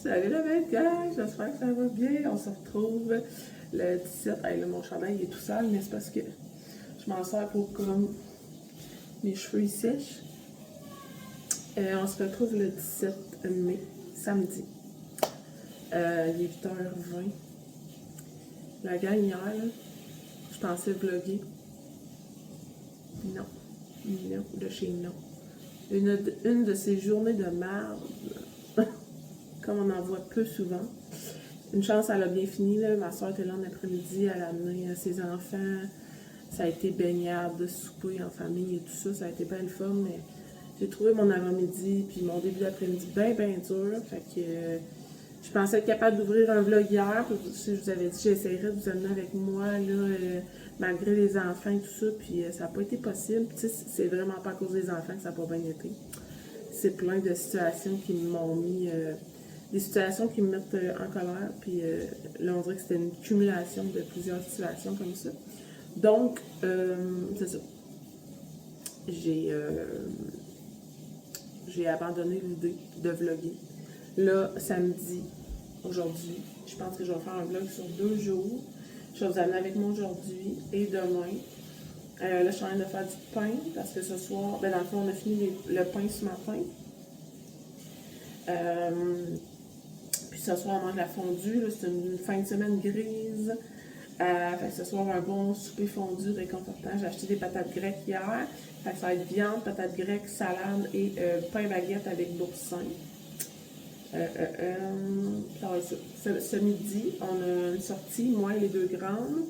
Salut la belle gang, j'espère que ça va bien. On se retrouve le 17. Hey, là, mon chandail il est tout sale, mais c'est parce que je m'en sers pour comme mes cheveux ils sèchent. On se retrouve le 17 mai, samedi. Il est 8h20. La gang hier, là, je pensais vlogger. Non. Non, de chez non. Une de ces journées de merde. Comme on en voit peu souvent. Une chance, elle a bien fini. Là. Ma soeur était là en après-midi, elle a amené ses enfants. Ça a été baignade, souper en famille et tout ça. Ça a été bien le fun, mais j'ai trouvé mon avant-midi puis mon début d'après-midi bien dur. Fait que je pensais être capable d'ouvrir un vlog hier. Je vous avais dit que j'essaierais de vous amener avec moi, là, malgré les enfants et tout ça. Puis ça n'a pas été possible. Tu sais, c'est vraiment pas à cause des enfants que ça n'a pas bien été. C'est plein de situations qui m'ont mis... des situations qui me mettent en colère, puis là, on dirait que c'était une cumulation de plusieurs situations comme ça. Donc, c'est ça. J'ai abandonné l'idée de vlogger. Là, samedi, aujourd'hui, je pense que je vais faire un vlog sur 2 jours. Je vais vous amener avec moi aujourd'hui et demain. Là, je suis en train de faire du pain, parce que ce soir, ben dans le fond, on a fini le pain ce matin. Puis ce soir, on mange la fondue. C'est une fin de semaine grise. Fait ce soir, un bon souper fondu réconfortant. J'ai acheté des patates grecques hier. Fait ça va être viande, patates grecques, salade et pain baguette avec boursin. Ce midi, on a une sortie, moi et les 2 grandes.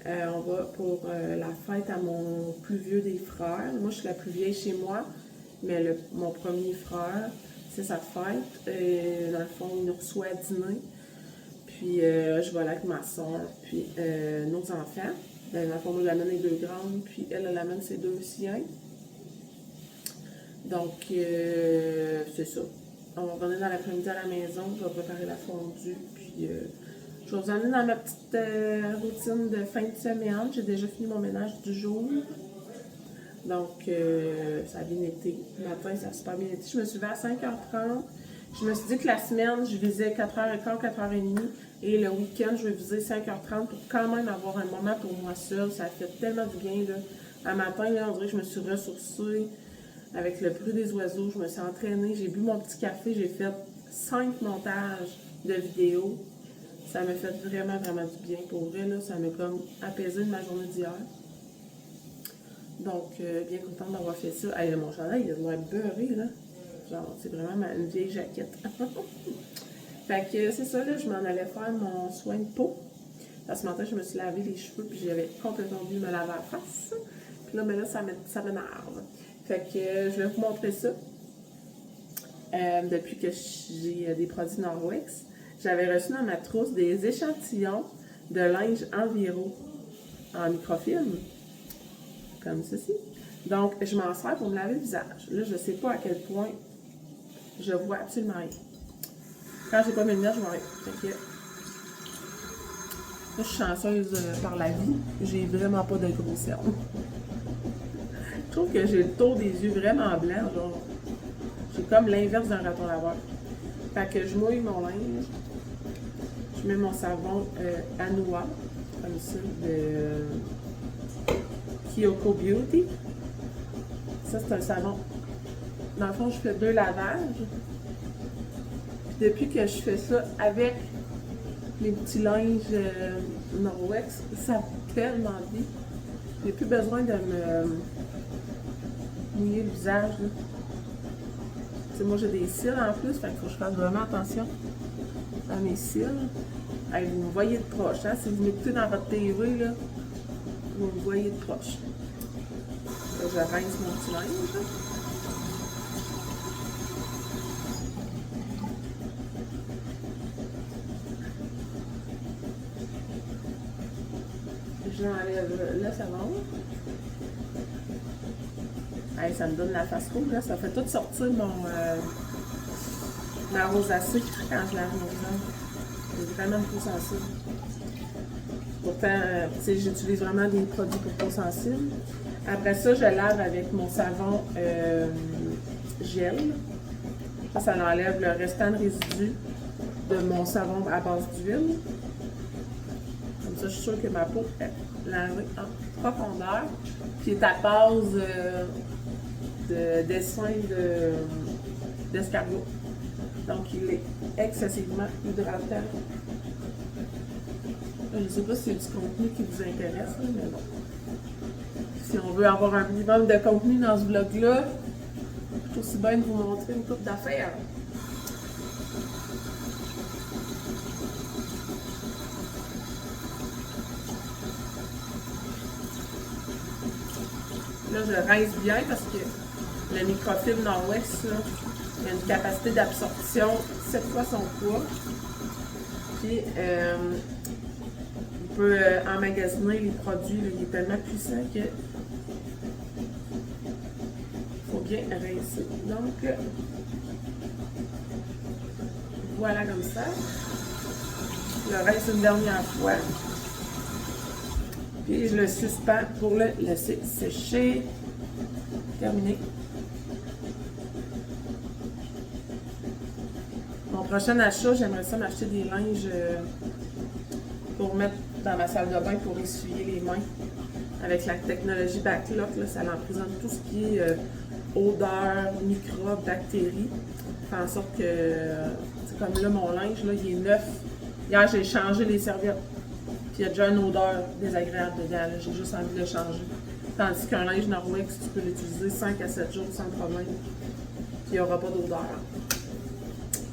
On va pour la fête à mon plus vieux des frères. Moi, je suis la plus vieille chez moi, mais mon premier frère, c'est sa fête. Dans le fond, il nous reçoit à dîner. Puis, je vais aller avec ma soeur, puis nos enfants. Dans le fond, moi, j'amène les 2 grandes, puis elle amène ses 2 siens. Donc, c'est ça. On va revenir dans l'après-midi à la maison, je vais préparer la fondue, puis je vais vous emmener dans ma petite routine de fin de semaine. J'ai déjà fini mon ménage du jour. Donc, ça a bien été. Le matin, ça a super bien été. Je me suis levée à 5h30. Je me suis dit que la semaine, je visais 4h15, 4h30. Et le week-end, je vais viser 5h30 pour quand même avoir un moment pour moi seule. Ça a fait tellement du bien, là. Un matin, là, on dirait que je me suis ressourcée avec le bruit des oiseaux. Je me suis entraînée. J'ai bu mon petit café. J'ai fait 5 montages de vidéos. Ça m'a fait vraiment, vraiment du bien. Pour vrai, là, ça m'a comme apaisé de ma journée d'hier. Donc, bien contente d'avoir fait ça. Hey, mon chandail, il doit être beurré, là. Genre, c'est vraiment une vieille jaquette. Fait que c'est ça, là, je m'en allais faire mon soin de peau. Là, ce matin, je me suis lavé les cheveux, puis j'avais complètement oublié de me laver la face. Puis là, mais là, ça m'énerve. Fait que je vais vous montrer ça. Depuis que j'ai des produits Norwex, j'avais reçu dans ma trousse des échantillons de linge Enviro en microfilm. Comme ceci. Donc, je m'en sers pour me laver le visage. Là, je ne sais pas à quel point je vois absolument rien. Quand j'ai pas mes lunettes, je vois rien. Fait que, là, je suis chanceuse par la vie. J'ai vraiment pas de gros cernes. Je trouve que j'ai le tour des yeux vraiment blanc. Genre, j'ai comme l'inverse d'un raton laveur. Fait que je mouille mon linge. Je mets mon savon à noix, comme ça, de Kyoko Beauty. Ça, c'est un savon. Dans le fond, je fais 2 lavages. Puis depuis que je fais ça avec les petits linges Norwex, ça va tellement bien. J'ai plus besoin de me mouiller le visage. Tu sais, moi, j'ai des cils en plus, fait qu'il faut que je fasse vraiment attention à mes cils. Hey, vous me voyez de proche, hein? Si vous m'écoutez dans votre TV, là, vous me voyez de proche. Là, je rince mon petit linge. J'enlève le savon. Hey, ça me donne la face rouge, là. Ça fait tout sortir ma rosacée quand je lave mon visage. C'est vraiment peau sensible. Pourtant, j'utilise vraiment des produits pour peau sensible. Après ça, je lave avec mon savon gel. Ça enlève le restant de résidus de mon savon à base d'huile. Comme ça, je suis sûre que ma peau est lavée en profondeur. Qui est à base de dessin d'escargot. Donc, il est excessivement hydratant. Je ne sais pas si c'est du contenu qui vous intéresse, mais bon. Si on veut avoir un minimum de contenu dans ce vlog-là, c'est aussi bien de vous montrer une coupe d'affaires. Là, je rince bien parce que le microfibre Norwex, là, il a une capacité d'absorption 7 fois son poids. Puis, il peut emmagasiner les produits. Là, il est tellement puissant que faut bien rincer. Donc, voilà comme ça. Je le rince une dernière fois. Puis je le suspends pour le laisser sécher. Terminé. Mon prochain achat, j'aimerais ça m'acheter des linges pour mettre dans ma salle de bain pour essuyer les mains. Avec la technologie Backlock, là, ça emprisonne tout ce qui est odeur, microbes, bactéries. Ça fait en sorte que, c'est comme là, mon linge, là, il est neuf. Hier, j'ai changé les serviettes. Puis il y a déjà une odeur désagréable dedans. J'ai juste envie de le changer. Tandis qu'un linge Norwex, tu peux l'utiliser 5 à 7 jours sans problème. Puis il n'y aura pas d'odeur.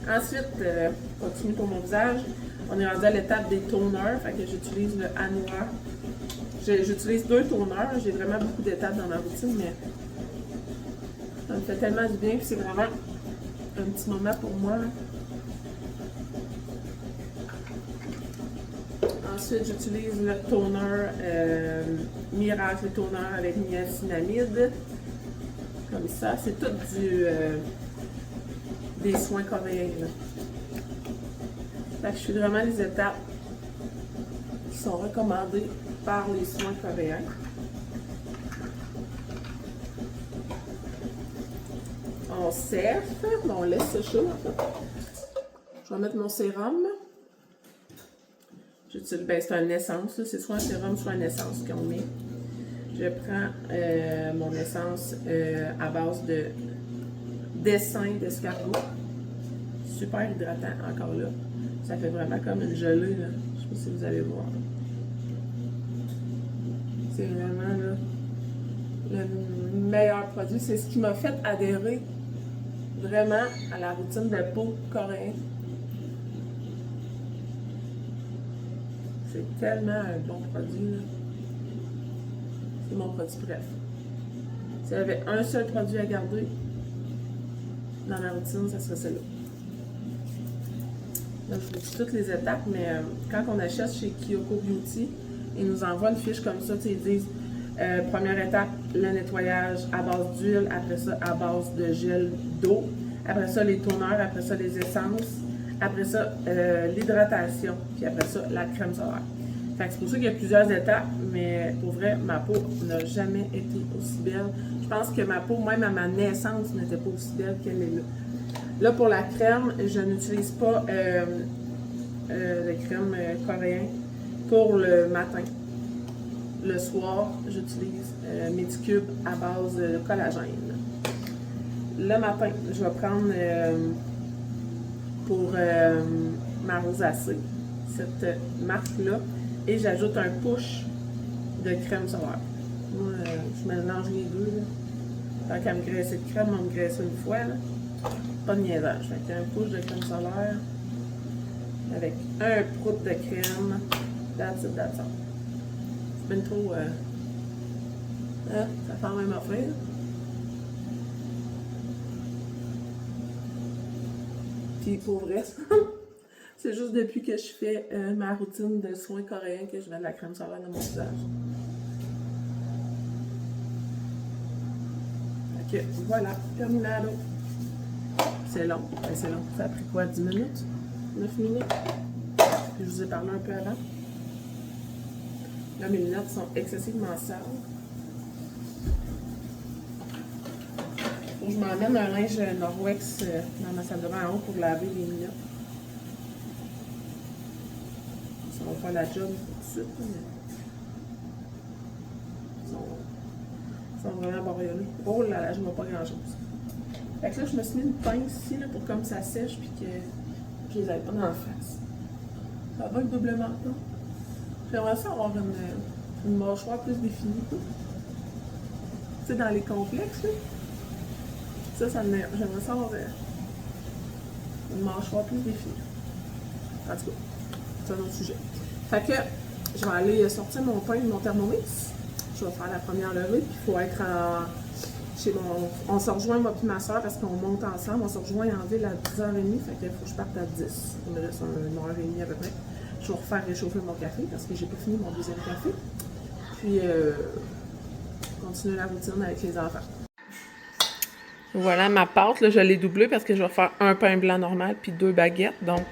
Ensuite, continue pour mon visage. On est rendu à l'étape des toners. Fait que j'utilise le Anua. J'utilise 2 toners. J'ai vraiment beaucoup d'étapes dans ma routine, mais ça me fait tellement du bien. Puis c'est vraiment un petit moment pour moi. Ensuite, j'utilise le toner Miracle Toner avec niacinamide. Comme ça, c'est tout des soins coréens. Là. Fait que je suis vraiment les étapes qui sont recommandées par les soins coréens. On sèche, on laisse sécher en fait. Je vais mettre mon sérum. C'est une essence, c'est soit un sérum, soit une essence qu'on met. Je prends mon essence à base de dessin d'escargot. Super hydratant, encore là. Ça fait vraiment comme une gelée, là. Je sais pas si vous allez voir. C'est vraiment là, le meilleur produit. C'est ce qui m'a fait adhérer vraiment à la routine de peau coréenne. C'est tellement un bon produit, là. C'est mon produit préféré. S'il y avait un seul produit à garder dans ma routine, ça serait celui-là. Là, je vous dis toutes les étapes, mais quand on achète chez Kyoko Beauty, ils nous envoient une fiche comme ça, ils disent première étape, le nettoyage à base d'huile, après ça à base de gel d'eau, après ça les toners, après ça les essences, après ça l'hydratation, puis après ça la crème solaire. Fait que c'est pour ça qu'il y a plusieurs étapes, mais pour vrai, ma peau n'a jamais été aussi belle. Je pense que ma peau, même à ma naissance, n'était pas aussi belle qu'elle est là. Là, pour la crème, je n'utilise pas de crème coréen pour le matin. Le soir, j'utilise Medicube à base de collagène. Le matin, je vais prendre pour ma rosacée cette marque-là et j'ajoute un push de crème solaire. Moi, je mélange les deux. Là. Tant qu'à me graisser de crème, on va me graisser une fois. Là. Pas de niaisage. Fait un push de crème solaire avec un prout de crème. That's it. C'est bien trop. Ça fait même affaire. Puis pour vrai, c'est juste depuis que je fais ma routine de soins coréens que je mets de la crème solaire dans mon visage. Ok, voilà, terminado. C'est long, c'est long. Ça a pris quoi, 10 minutes? 9 minutes? Puis je vous ai parlé un peu avant. Là, mes lunettes sont excessivement sales. Faut que je m'emmène un linge Norwex dans ma salle de bain en haut pour laver les lunettes. vont faire la job tout de suite. Mais... Ils sont vraiment bariolés. Oh là là, je vois pas grand-chose. Fait que là, je me suis mis une pince ici là, pour comme ça sèche puis que je les aille pas dans la face. Ça va être doublement pas. J'aimerais ça avoir une mâchoire plus définie. Tu sais, dans les complexes, là. Ça j'aimerais ça avoir une mâchoire plus définie. En tout cas, c'est un autre sujet. Fait que je vais aller sortir mon pain de mon Thermomix. Je vais faire la première levée, puis il faut être chez mon... On se rejoint, moi puis ma soeur, parce qu'on monte ensemble. On se rejoint en ville à 10h30, fait qu'il faut que je parte à 10. Il me reste une heure et demie à peu près. Je vais refaire réchauffer mon café, parce que j'ai pas fini mon deuxième café. Puis, continuer la routine avec les enfants. Voilà ma pâte, là, je l'ai doublée parce que je vais faire un pain blanc normal puis 2 baguettes. Donc,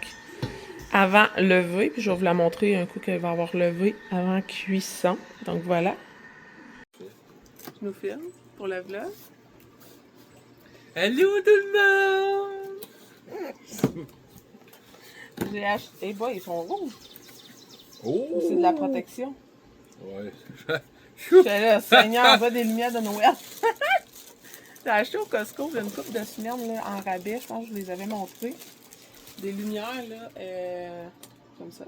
avant lever, puis je vais vous la montrer un coup qu'elle va avoir levé avant cuisson. Donc, voilà. Je nous filme pour le vlog. Allô tout le monde! J'ai acheté... Eh boy, ils sont rouges. Oh! C'est de la protection. Ouais. J'étais là, Seigneur, on va des lumières de Noël. J'ai acheté au Costco une couple de semaines là, en rabais, je pense que je vous les avais montrées. Des lumières, là, comme ça.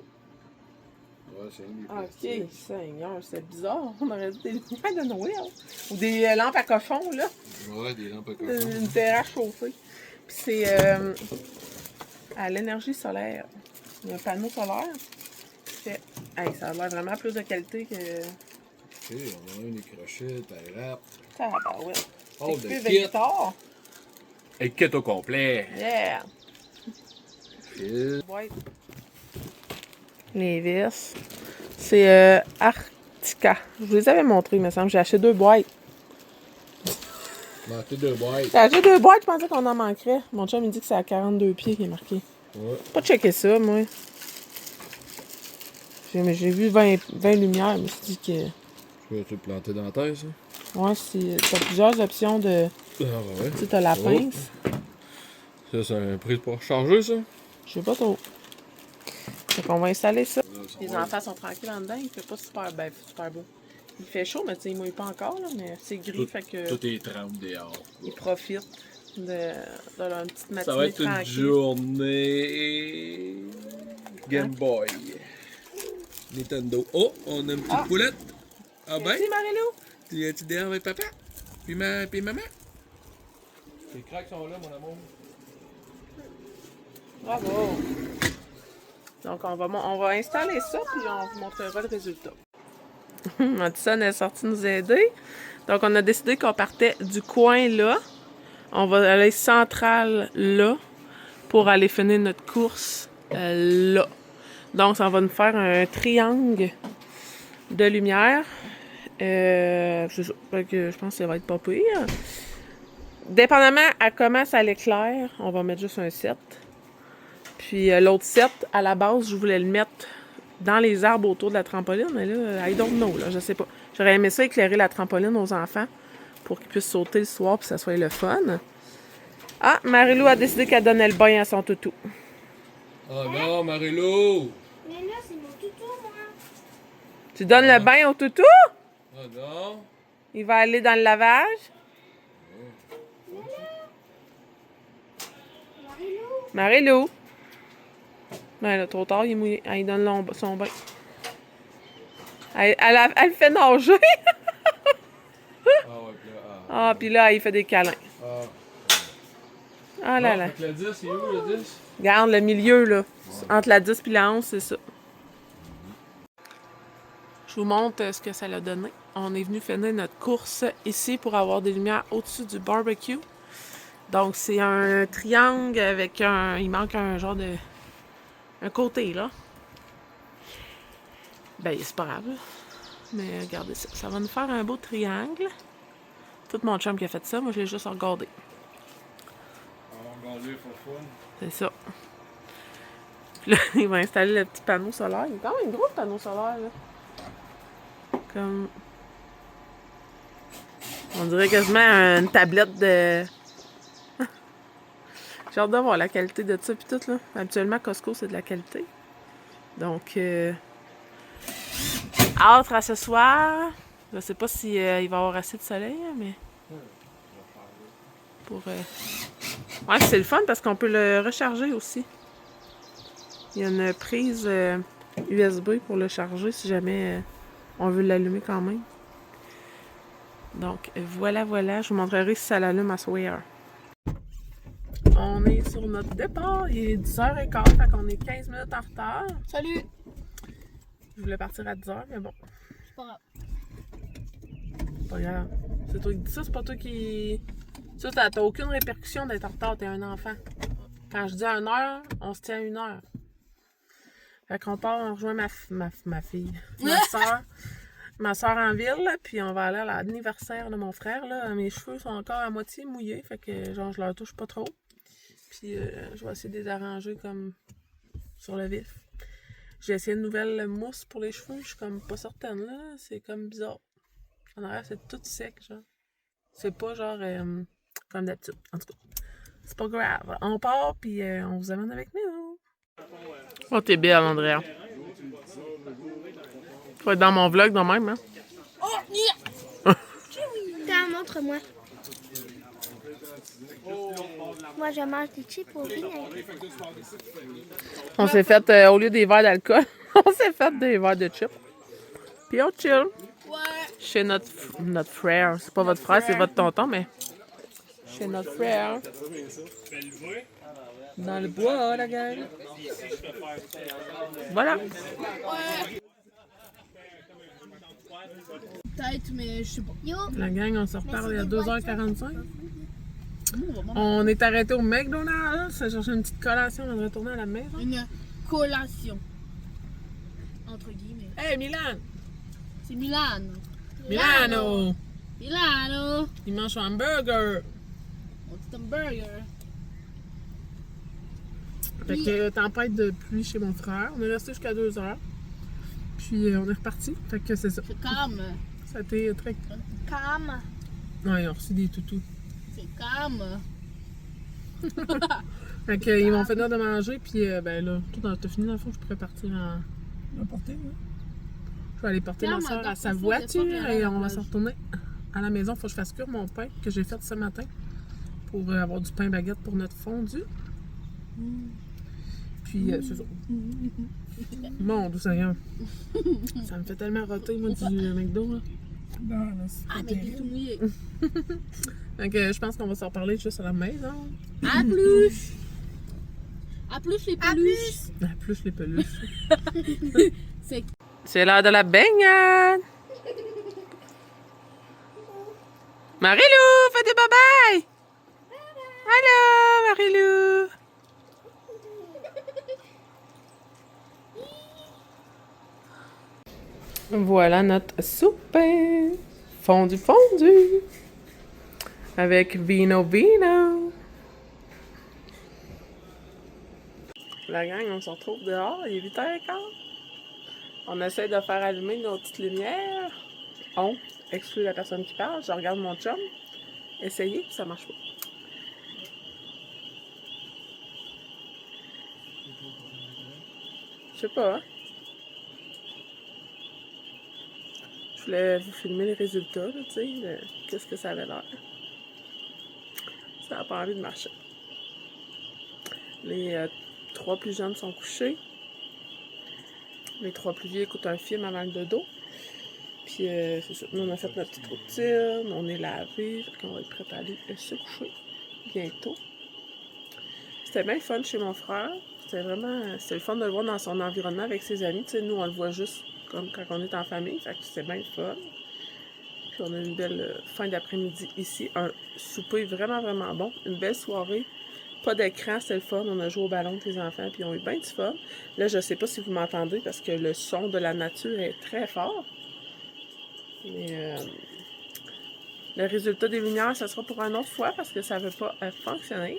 Ouais, c'est une des Ok, Seigneur, c'est bizarre. On aurait dit des lumières de Noël. Ou des lampes à cochon, là. Ouais, des lampes à cochon. Une terrasse chauffée. Puis c'est à l'énergie solaire. Il y a un panneau solaire. Fait, hey, ça a l'air vraiment plus de qualité que... Ok, on a un des crochets, ta rap. Ça va, ouais. Oh, C'est de plus kit. guitare. Et le kit au complet. Yeah! Fil. Ouais. Les vis. C'est Arctica. Je vous les avais montrés, il me semble. J'ai acheté 2 boîtes. Manqué 2 boîtes. J'ai acheté 2 boîtes, je pensais qu'on en manquerait. Mon chum me dit que c'est à 42 pieds qui est marqué. Ouais. Pas checker ça, moi. J'ai vu 20 lumières, mais je me suis dit que... Tu vas te planter dans la terre, ça? Ouais, t'as plusieurs options de... Ah ouais. Tu sais, t'as la pince. Ça, c'est un prix pour changer, ça? Je sais pas trop. Donc, on va installer ça. Là, Les enfants sont tranquilles en dedans. Il fait pas super beau. Il fait chaud, mais tu sais, il mouille pas encore, là, mais c'est gris, fait que... Tout est trempe dehors. Ils profitent de leur petite matinée Ça va être une tranquille. journée Game Boy. Nintendo. Oh, on a une petite poulette. Ah ben? Merci, Marilou! Tu es-tu dehors avec papa? Puis maman? Les craques sont là, mon amour. Bravo! Donc, on va installer ça, puis on vous montrera le résultat. Madison est sortie nous aider. Donc, on a décidé qu'on partait du coin là. On va aller central là pour aller finir notre course là. Donc, ça va nous faire un triangle de lumière. C'est ça. Fait que je pense que ça va être pas pire. Dépendamment à comment ça l'éclaire, on va mettre juste un 7. Puis l'autre 7, à la base, je voulais le mettre dans les arbres autour de la trampoline, mais là, I don't know, là, je sais pas. J'aurais aimé ça éclairer la trampoline aux enfants pour qu'ils puissent sauter le soir puis que ça soit le fun. Ah, Marilou a décidé qu'elle donnait le bain à son toutou. Oh non, Marilou! Mais là, c'est mon toutou, moi. Tu donnes le bain au toutou? Oh non! Il va aller dans le lavage? Marilou. Marilou! Ben là, trop tard, il est mouillé. Elle donne son bain. Elle fait nager. Ah ouais, puis là, Ah, puis là, il fait des câlins. ah. Ah là là. Fait que le 10, il est où le 10? Regarde le milieu, là. Entre la 10 et la 11, c'est ça. Je vous montre ce que ça a donné. On est venu finir notre course ici pour avoir des lumières au-dessus du barbecue. Donc, c'est un triangle avec un... Il manque un genre de... Un côté, là. Ben, c'est pas grave. Mais regardez ça. Ça va nous faire un beau triangle. Tout mon chum qui a fait ça. Moi, je l'ai juste regardé. On va regarder for fun. C'est ça. Puis là, il va installer le petit panneau solaire. Il est quand même gros, le panneau solaire, là. Comme... On dirait quasiment une tablette de... J'ai hâte de voir la qualité de ça puis tout, là. Habituellement, Costco, c'est de la qualité. Donc, Hâte à ce soir. Je sais pas si il va y avoir assez de soleil, mais... Pour... Ouais, c'est le fun parce qu'on peut le recharger aussi. Il y a une prise USB pour le charger si jamais on veut l'allumer quand même. Donc voilà, voilà. Je vous montrerai si ça l'allume à soir. On est sur notre départ. Il est 10h15, fait qu'on est 15 minutes en retard. Salut! Je voulais partir à 10h, mais bon. C'est pas grave. Pas grave. C'est toi qui dis ça, c'est pas toi qui... Ça, t'as aucune répercussion d'être en retard, t'es un enfant. Quand je dis à 1h, on se tient à 1h. Fait qu'on part, on rejoint ma fille, ma soeur en ville, là, puis on va aller à l'anniversaire de mon frère, là. Mes cheveux sont encore à moitié mouillés, fait que genre je leur touche pas trop. Puis je vais essayer de les arranger comme sur le vif. J'ai essayé une nouvelle mousse pour les cheveux, je suis comme pas certaine, là. C'est comme bizarre. En arrière, c'est tout sec, genre. C'est pas genre comme d'habitude. En tout cas, c'est pas grave. On part, puis on vous amène avec nous. Oh, t'es belle, Andrea. Faut être dans mon vlog de même, hein? Oh, Tiens, montre-moi. Moi, je mange des chips au vinaigre. On s'est fait, au lieu des verres d'alcool, on s'est fait des verres de chips. Puis on chill. Ouais. Chez notre frère. C'est pas votre frère, c'est votre tonton, mais... Chez notre frère. Dans le bois, la gang. Voilà. Peut-être, mais je sais pas. Yo! La gang, on se reparle il y a 2h45. On est arrêté au McDonald's. On a cherché une petite collation avant de retourner à la maison. Une collation. Entre guillemets. Hey, Milan! C'est Milan. Milano! Milano! Il mange un hamburger. On dit un burger. Fait que tempête de pluie chez mon frère. On est resté jusqu'à 2h. Puis on est reparti. Fait que c'est ça. C'est calme. Ça a été très... Calme. Ouais, ils ont reçu des toutous. C'est calme. Fait que ils m'ont fait de manger. Puis ben là, tout t'as fini dans le fond, je pourrais partir en... N'importe où. Je vais aller porter ma soeur à sa voiture et on va se retourner à la maison. Faut que je fasse cuire mon pain que j'ai fait ce matin pour avoir du pain baguette pour notre fondu. Puis c'est ça. Mon Dieu Seigneur. Ça me fait tellement roter, moi, du McDo, là. Non, c'est Ah, mais t'es tout mouillé. Donc je pense qu'on va s'en reparler juste à la maison. À plus! À plus les peluches! À plus les peluches. C'est C'est l'heure de la baignade! Marilou, fais des bye-bye! Allô, Marilou! Voilà notre souper! Fondu, fondu! Avec vino, vino! La gang, on se retrouve dehors, il est 8h15. On essaie de faire allumer nos petites lumières. On exclut la personne qui parle. Je regarde mon chum. Essayer, puis ça marche pas. Je sais pas, hein? Je voulais vous filmer les résultats, là, tu sais, qu'est-ce que ça avait l'air. Ça n'a pas envie de marcher. Les 3 plus jeunes sont couchés. Les 3 plus vieux écoutent un film avant le dodo. Puis, c'est ça. Nous, on a fait notre petite routine. On est lavé. Fait qu'on va être prêt à aller se coucher bientôt. C'était bien le fun chez mon frère. C'était le fun de le voir dans son environnement avec ses amis. Tu sais, nous, on le voit juste comme quand on est en famille. Fait que c'était bien le fun. Puis, on a une belle fin d'après-midi ici. Un souper vraiment, vraiment bon. Une belle soirée. Pas d'écran, c'était le fun. On a joué au ballon avec les enfants, puis ils ont eu bien du fun. Là, je sais pas si vous m'entendez parce que le son de la nature est très fort. Mais le résultat des lumières, ça sera pour une autre fois parce que ça ne veut pas fonctionner.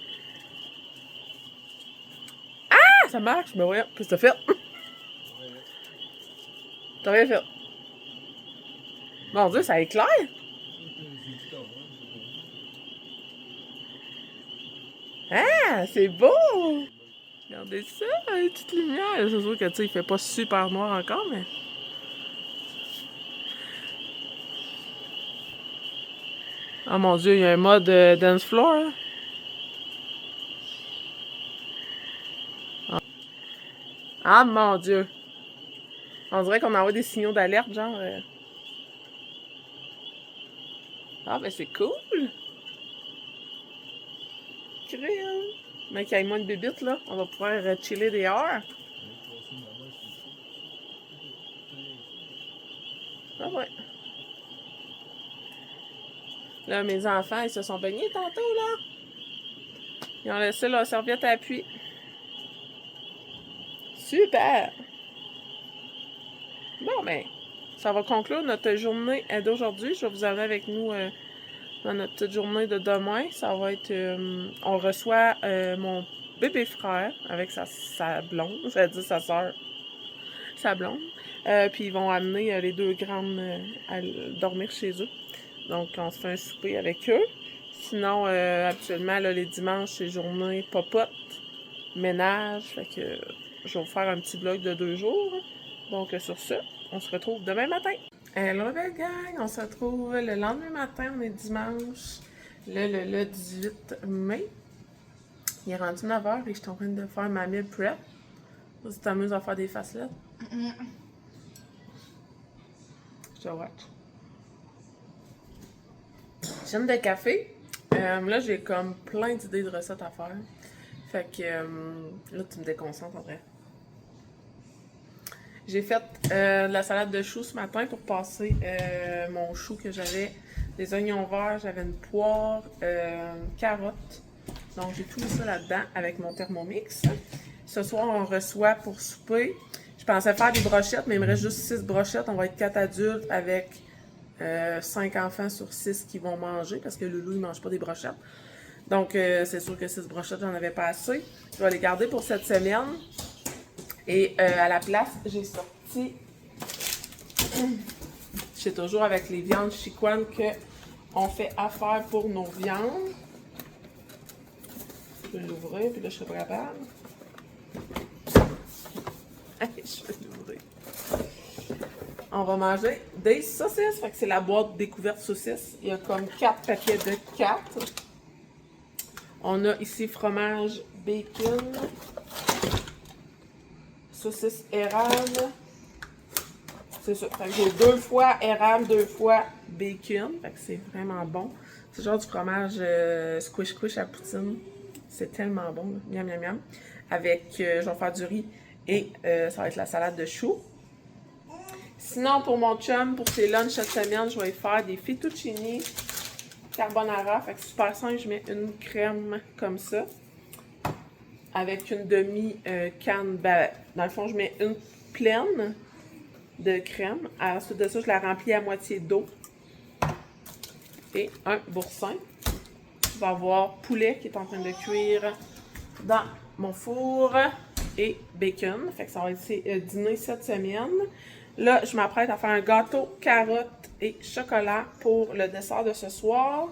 Ah! Ça marche! Ben ouais, qu'est-ce que t'as fait? T'as rien fait. Mon Dieu, ça éclaire! Ah, c'est beau! Regardez ça, les petites lumières. C'est sûr que, tu sais, il fait pas super noir encore, mais Oh mon Dieu, il y a un mode dance floor. Hein? Ah mon Dieu. On dirait qu'on envoie des signaux d'alerte, genre. Ah, ben c'est cool. Crème. Mais qu'il y ait moins de bébites, là. On va pouvoir chiller dehors. Ah ouais. Là, mes enfants, ils se sont baignés tantôt, là. Ils ont laissé leur serviette à appui. Super! Bon, ben, ça va conclure notre journée d'aujourd'hui. Je vais vous amener avec nous dans notre petite journée de demain. Ça va être... on reçoit mon bébé frère avec sa blonde, ça veut dire sa soeur, sa blonde. Puis ils vont amener les deux grandes à dormir chez eux. Donc, on se fait un souper avec eux. Sinon, habituellement, là, les dimanches, c'est journée popote, ménage. Fait que je vais vous faire un petit vlog de 2 jours. Donc, sur ce, on se retrouve demain matin. Hello, belle gang! On se retrouve le lendemain matin. On est dimanche, le 18 mai. Il est rendu 9h et je suis en train de faire ma meal prep. Tu t'amuses à faire des facelettes? Je watch. J'aime de café. Là, j'ai comme plein d'idées de recettes à faire. Fait que là, tu me déconcentres en vrai. J'ai fait de la salade de choux ce matin pour passer mon chou que j'avais. Des oignons verts, j'avais une poire, carotte. Donc, j'ai tout mis ça là-dedans avec mon Thermomix. Ce soir, on reçoit pour souper. Je pensais faire des brochettes, mais il me reste juste 6 brochettes. On va être 4 adultes avec 5 enfants sur 6 qui vont manger parce que Loulou, il ne mange pas des brochettes. Donc, c'est sûr que 6 brochettes, j'en avais pas assez. Je vais les garder pour cette semaine. Et à la place, j'ai sorti... Je suis toujours avec les viandes chicoines qu'on fait affaire pour nos viandes. Je vais l'ouvrir, puis là, je serai pas capable. Je vais l'ouvrir. On va manger des saucisses. Fait que c'est la boîte découverte saucisses. Il y a comme 4 paquets de 4. On a ici fromage bacon. Saucisse érable. C'est ça. Fait que j'ai 2 fois érable, 2 fois bacon. Fait que c'est vraiment bon. C'est genre du fromage squish à poutine. C'est tellement bon. Là. Miam, miam, miam. Avec, je vais faire du riz et ça va être la salade de choux. Sinon, pour mon chum, pour ses lunchs cette semaine, je vais faire des fettuccini carbonara. Fait que super simple, je mets une crème comme ça. Avec une demi-canne. Dans le fond, je mets une pleine de crème. Ensuite de ça, je la remplis à moitié d'eau. Et un boursin. Je vais avoir poulet qui est en train de cuire dans mon four. Et bacon. Fait que ça va être dîner cette semaine. Là, je m'apprête à faire un gâteau carotte et chocolat pour le dessert de ce soir.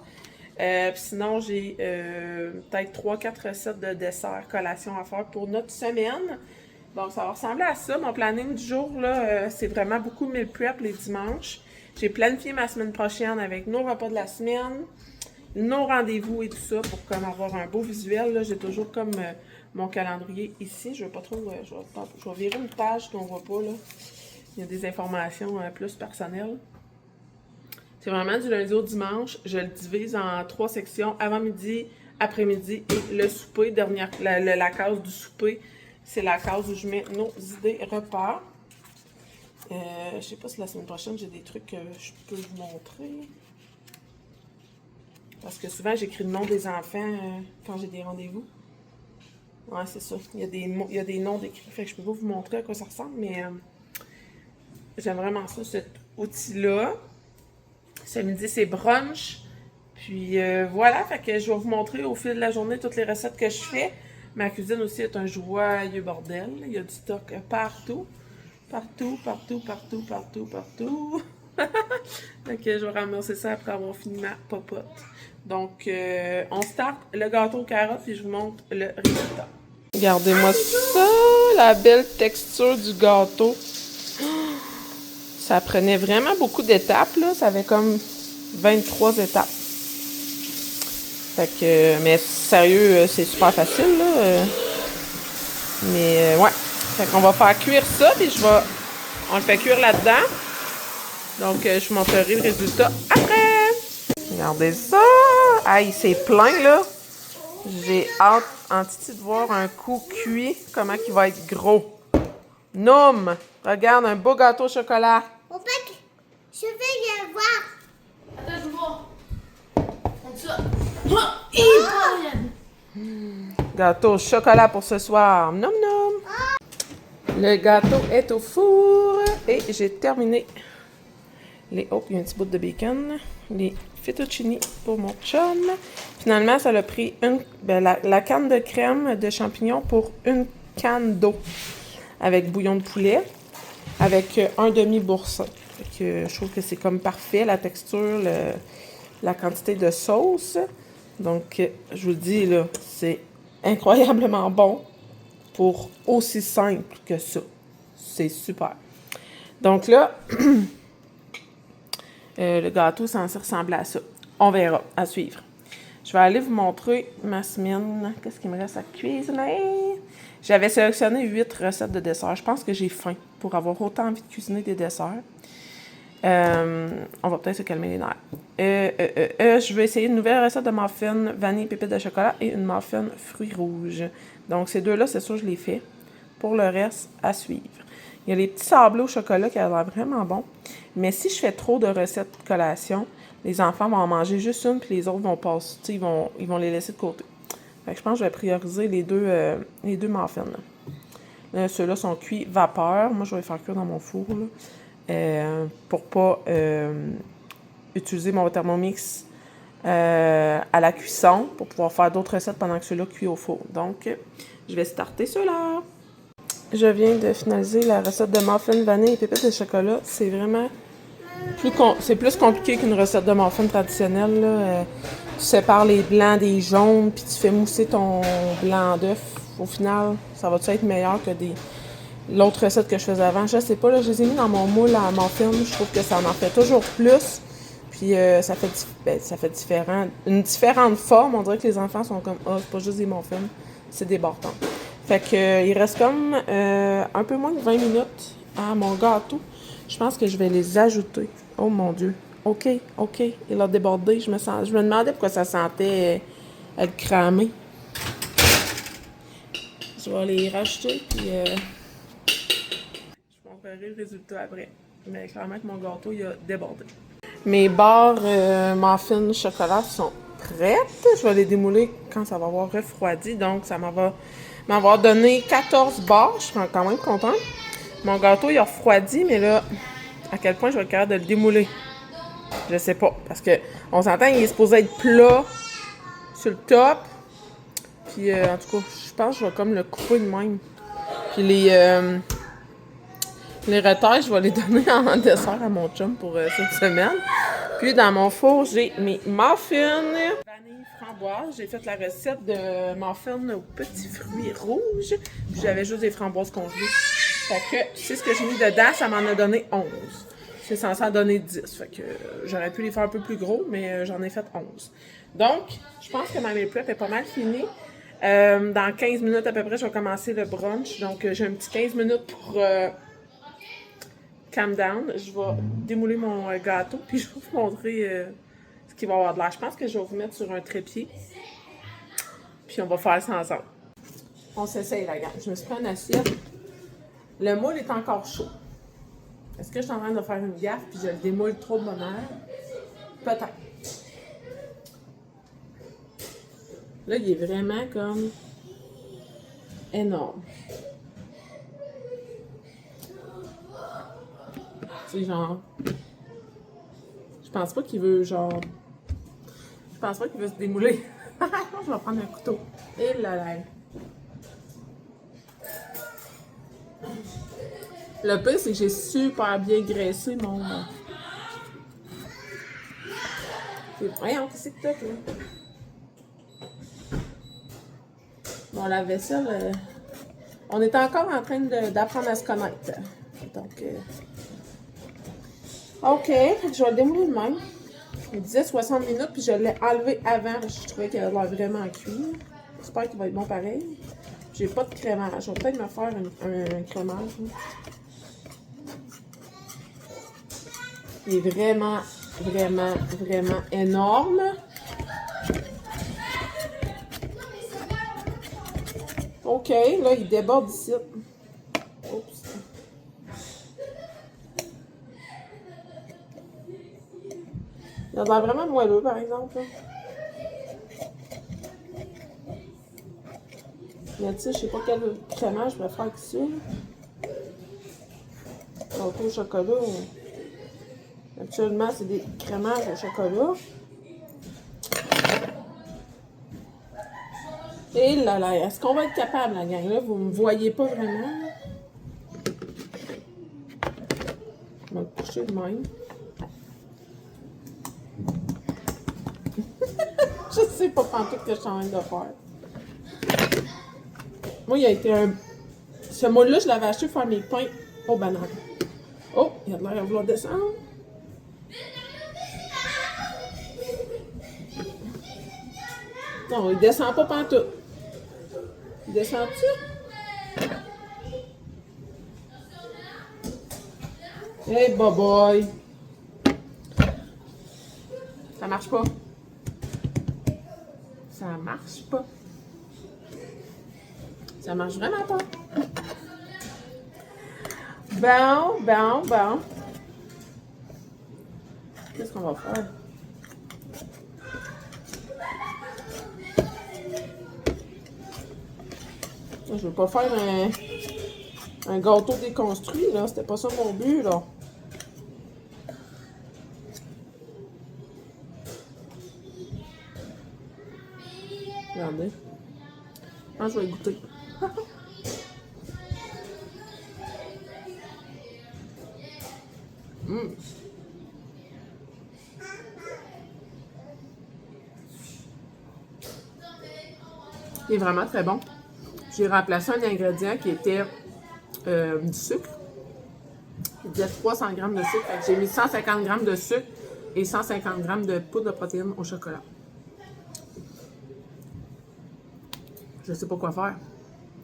Sinon, j'ai peut-être 3-4 recettes de dessert collation à faire pour notre semaine. Donc, ça va ressembler à ça. Mon planning du jour, là, c'est vraiment beaucoup meal prep les dimanches. J'ai planifié ma semaine prochaine avec nos repas de la semaine, nos rendez-vous et tout ça pour comme avoir un beau visuel. Là, j'ai toujours comme mon calendrier ici. Je ne vais pas trop... je vais virer une page qu'on ne voit pas, là. Il y a des informations plus personnelles. C'est vraiment du lundi au dimanche. Je le divise en 3 sections. Avant-midi, après-midi et le souper. La case du souper, c'est la case où je mets nos idées repas. Je sais pas si la semaine prochaine, j'ai des trucs que je peux vous montrer. Parce que souvent, j'écris le nom des enfants quand j'ai des rendez-vous. Ouais, c'est ça. Il y a des noms décrits. Fait que je peux pas vous montrer à quoi ça ressemble, mais j'aime vraiment ça, cet outil-là. Ce midi, c'est brunch. Puis voilà, fait que je vais vous montrer au fil de la journée toutes les recettes que je fais. Ma cuisine aussi est un joyeux bordel. Il y a du stock partout. Partout. Fait que je vais ramasser ça après avoir fini ma popote. Donc, on start le gâteau aux carottes et je vous montre le résultat. Regardez-moi ça, la belle texture du gâteau. Ça prenait vraiment beaucoup d'étapes, là. Ça avait comme 23 étapes. Fait que, mais sérieux, c'est super facile, là. Mais ouais. Fait qu'on va faire cuire ça, puis on le fait cuire là-dedans. Donc, je vous montrerai le résultat après. Regardez ça! Aïe, c'est plein, là. J'ai hâte, en titi, de voir un coup cuit, comment il va être gros. Noum! Regarde, un beau gâteau au chocolat. En fait, je vais le voir. Attends, je vois. Comme ça. Oh, Gâteau au chocolat pour ce soir. Noum noum! Le gâteau est au four et j'ai terminé. Oh, il y a un petit bout de bacon. Les fettuccini pour mon chum. Finalement, ça a pris la canne de crème de champignons pour une canne d'eau avec bouillon de poulet avec un demi-boursin. Je trouve que c'est comme parfait, la texture, la quantité de sauce. Donc, je vous le dis, là, c'est incroyablement bon pour aussi simple que ça. C'est super. Donc là, le gâteau est censé ressembler à ça. On verra, à suivre. Je vais aller vous montrer ma semaine. Qu'est-ce qu'il me reste à cuisiner? J'avais sélectionné 8 recettes de dessert. Je pense que j'ai faim pour avoir autant envie de cuisiner des desserts. On va peut-être se calmer les nerfs. Je vais essayer une nouvelle recette de muffin vanille pépites de chocolat et une muffin fruits rouges. Donc, ces deux-là, c'est sûr, je les fais. Pour le reste, à suivre. Il y a les petits sablés au chocolat qui ont l'air vraiment bons. Mais si je fais trop de recettes de collation, les enfants vont en manger juste une, puis les autres vont passer, ils vont les laisser de côté. Fait que je pense que je vais prioriser les deux muffins. Ceux-là sont cuits vapeur. Moi, je vais les faire cuire dans mon four, là, pour pas utiliser mon Thermomix à la cuisson, pour pouvoir faire d'autres recettes pendant que ceux-là cuisent au four. Donc, je vais starter ceux-là. Je viens de finaliser la recette de muffin vanille et pépites de chocolat. C'est vraiment plus compliqué qu'une recette de muffin traditionnelle, là. Tu sépares les blancs des jaunes, puis tu fais mousser ton blanc d'œuf. Au final, ça va-tu être meilleur que l'autre recette que je faisais avant? Je sais pas, là, je les ai mis dans mon moule à muffin. Je trouve que ça en fait toujours plus. Puis ça fait une différente forme. On dirait que les enfants sont comme, ah, c'est pas juste des muffins, c'est des bâtons. Fait que il reste comme un peu moins de 20 minutes à mon gâteau. Je pense que je vais les ajouter. Oh mon Dieu. OK. Il a débordé. Je me demandais pourquoi ça sentait être cramé. Je vais les rajouter, puis je vous montrerai le résultat après. Mais clairement que mon gâteau, il a débordé. Mes barres muffins chocolat sont prêtes. Je vais les démouler quand ça va avoir refroidi. Donc, ça m'avoir donné 14 barres. Je suis quand même contente. Mon gâteau, il a refroidi, mais là, à quel point je vais être capable de le démouler? Je sais pas. Parce que on s'entend, il est supposé être plat sur le top. Puis, en tout cas, je pense que je vais comme le couper de même. Puis les retails, je vais les donner en dessert à mon chum pour cette semaine. Puis, dans mon four, j'ai mes muffins vanille framboise. J'ai fait la recette de muffins aux petits fruits rouges. Puis, j'avais juste des framboises congelées. Fait que, c'est ce que j'ai mis dedans. Ça m'en a donné 11. C'est censé en donner 10. Fait que j'aurais pu les faire un peu plus gros, mais j'en ai fait 11. Donc, je pense que ma meal prep est pas mal finie. Dans 15 minutes à peu près, je vais commencer le brunch. Donc, j'ai un petit 15 minutes pour calm down. Je vais démouler mon gâteau, puis je vais vous montrer ce qu'il va avoir de l'air. Je pense que je vais vous mettre sur un trépied. Puis, on va faire ça ensemble. On s'essaye, la gang. Je me suis pris une assiette. Le moule est encore chaud. Est-ce que je suis en train de faire une gaffe puis je le démoule trop de bonne heure? Peut-être. Là, il est vraiment comme énorme. C'est genre... Je pense pas qu'il veut genre... Je pense pas qu'il veut se démouler. Je vais prendre un couteau. Et là là. Le pire, c'est que j'ai super bien graissé mon... Voyons, qu'est-ce que t'as, là? Bon, la vaisselle, on est encore en train d'apprendre à se connaître. Donc, OK, je vais le démouler de même. Il disait 60 minutes, puis je l'ai enlevé avant parce que je trouvais qu'il avait l'air vraiment cuit. J'espère qu'il va être bon pareil. J'ai pas de crémage. Je vais peut-être me faire un crémage. Il est vraiment, vraiment, vraiment énorme. OK, là, il déborde ici. Oups. Il a l'air vraiment moelleux, par exemple. Là. Mais tu sais, je sais pas quel crémage je vais faire ici. Donc, au chocolat, actuellement, c'est des crémages au chocolat. Et là là, est-ce qu'on va être capable, la gang? Là, vous me voyez pas vraiment. Je vais me coucher de même. Je sais pas pantoute que je suis en train de faire. Moi, il y a été un... Ce moule-là, je l'avais acheté pour faire mes pains aux bananes. Oh, il y a de l'air à vouloir descendre. Non, il descend pas pantoute. Il descend-tu? Hey, boy! Ça marche pas. Ça marche pas. Ça marche vraiment pas. Bon. Qu'est-ce qu'on va faire? Je veux pas faire un gâteau déconstruit, là. C'était pas ça mon but, là. Regardez. Je vais goûter. Il est vraiment très bon. J'ai remplacé un ingrédient qui était du sucre. Il disait 300 g de sucre. J'ai mis 150 g de sucre et 150 g de poudre de protéines au chocolat. Je sais pas quoi faire.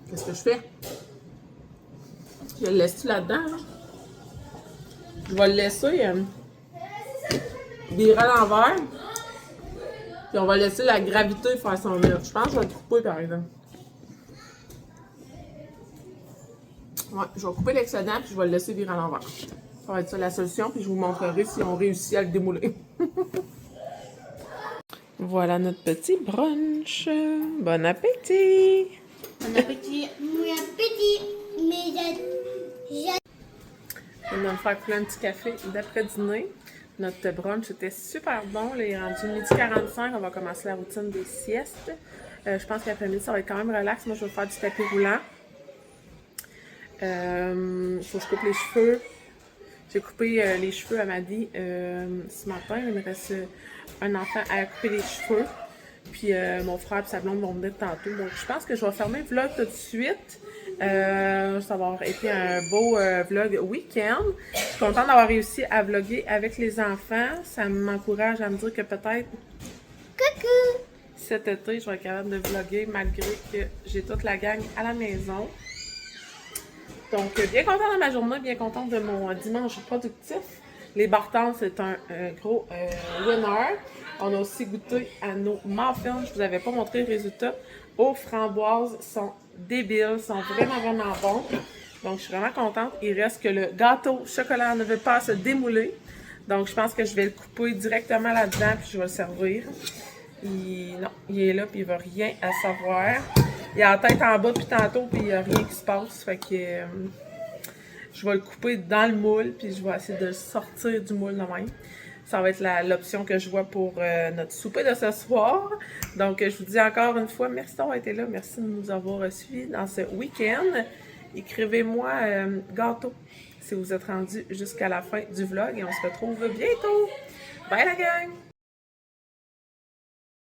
Qu'est-ce que je fais? Je le laisse-tu là-dedans? Hein? Je vais le laisser virer à l'envers. Puis on va laisser la gravité faire son œuvre. Je pense que je vais le couper par exemple. Ouais, je vais couper l'excédent puis je vais le laisser virer à l'envers. Ça va être ça la solution, puis je vous montrerai si on réussit à le démouler. Voilà notre petit brunch. Bon appétit! Bon appétit. Mon appétit, mais On va me faire couler un petit café d'après-dîner. Notre brunch était super bon. Là, il est rendu 12h45. On va commencer la routine des siestes. Je pense qu'après-midi, ça va être quand même relax. Moi, je vais faire du tapis roulant. Il faut que je coupe les cheveux. J'ai coupé les cheveux à Maddy ce matin. Il me reste un enfant à couper les cheveux. Puis mon frère et sa blonde vont venir tantôt. Donc, je pense que je vais fermer le vlog tout de suite. Ça va avoir été un beau vlog week-end. Je suis contente d'avoir réussi à vlogger avec les enfants. Ça m'encourage à me dire que peut-être cet été, je vais être capable de vlogger malgré que j'ai toute la gang à la maison. Donc, bien contente de ma journée, bien contente de mon dimanche productif. Les Bartons, c'est un gros winner. On a aussi goûté à nos muffins. Je ne vous avais pas montré le résultat. Aux framboises sont débiles, sont vraiment, vraiment bons. Donc, je suis vraiment contente. Il reste que le gâteau chocolat ne veut pas se démouler. Donc, je pense que je vais le couper directement là-dedans puis je vais le servir. Non, il est là puis il ne veut rien à savoir. Il a la tête en bas depuis tantôt puis il n'y a rien qui se passe. Fait que je vais le couper dans le moule puis je vais essayer de le sortir du moule de même. Ça va être l'option que je vois pour notre souper de ce soir. Donc, je vous dis encore une fois, merci d'avoir été là. Merci de nous avoir suivis dans ce week-end. Écrivez-moi gâteau si vous êtes rendu jusqu'à la fin du vlog et on se retrouve bientôt. Bye la gang!